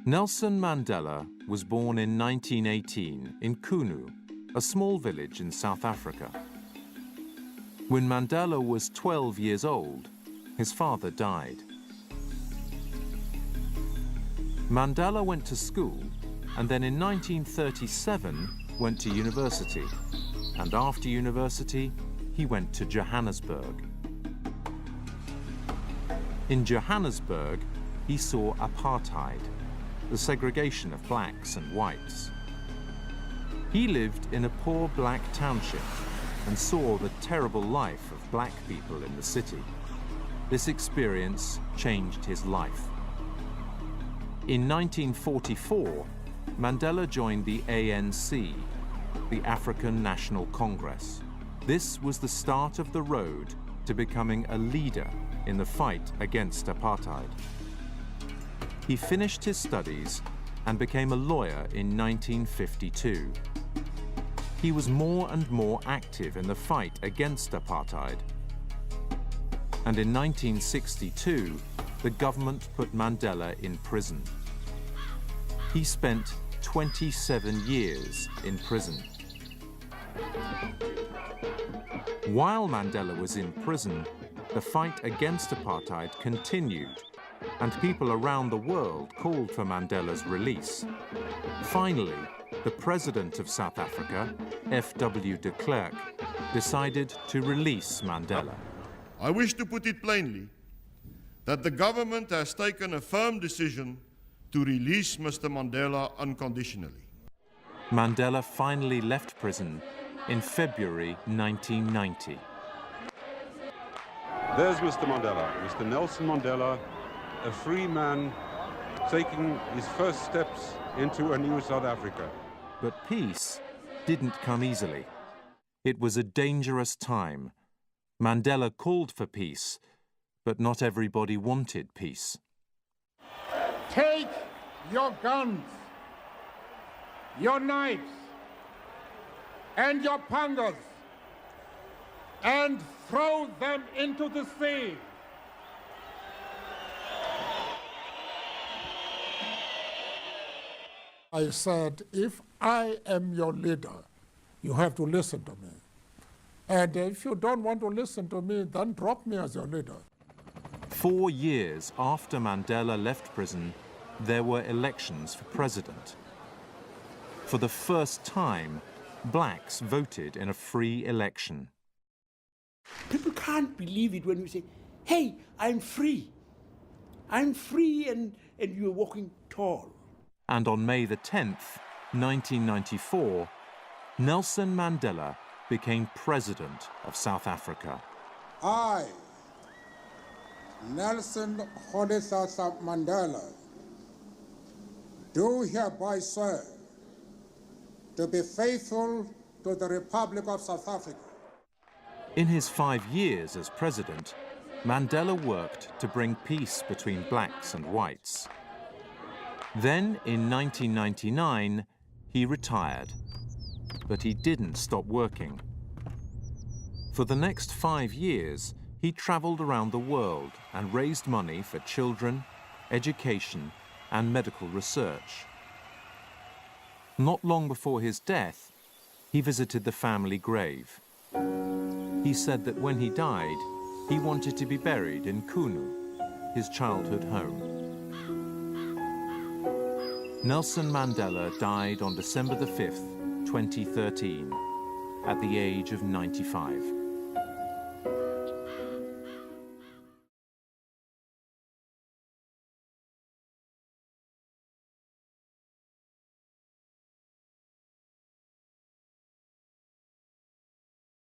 Nelson Mandela was born in 1918 in Kunu, a small village in South Africa. When Mandela was 12 years old, his father died. Mandela went to school and then in 1937 went to university. And after university, he went to Johannesburg. In Johannesburg, he saw apartheid, the segregation of blacks and whites. He lived in a poor black township and saw the terrible life of black people in the city. This experience changed his life. In 1944, Mandela joined the ANC, the African National Congress. This was the start of the road to becoming a leader in the fight against apartheid. He finished his studies and became a lawyer in 1952. He was more and more active in the fight against apartheid. And in 1962, the government put Mandela in prison. He spent 27 years in prison. While Mandela was in prison, the fight against apartheid continued, and people around the world called for Mandela's release. Finally, the president of South Africa, F.W. de Klerk, decided to release Mandela. I wish to put it plainly that the government has taken a firm decision to release Mr. Mandela unconditionally. Mandela finally left prison in February 1990. There's Mr. Mandela, Mr. Nelson Mandela, a free man taking his first steps into a new South Africa. But peace didn't come easily. It was a dangerous time. Mandela called for peace, but not everybody wanted peace. Take your guns, your knives, and your pangas, and throw them into the sea. I said, if I am your leader, you have to listen to me. And if you don't want to listen to me, then drop me as your leader. 4 years after Mandela left prison, there were elections for president. For the first time, blacks voted in a free election. People can't believe it when you say, hey, I'm free. I'm free and you're walking tall. And on May the 10th, 1994, Nelson Mandela became president of South Africa. I, Nelson Mandela, do hereby swear to be faithful to the Republic of South Africa. In his 5 years as president, Mandela worked to bring peace between blacks and whites. Then, in 1999, he retired, but he didn't stop working. For the next 5 years, he traveled around the world and raised money for children, education, and medical research. Not long before his death, he visited the family grave. He said that when he died, he wanted to be buried in Kunu, his childhood home. Nelson Mandela died on December the 5th, 2013, at the age of 95.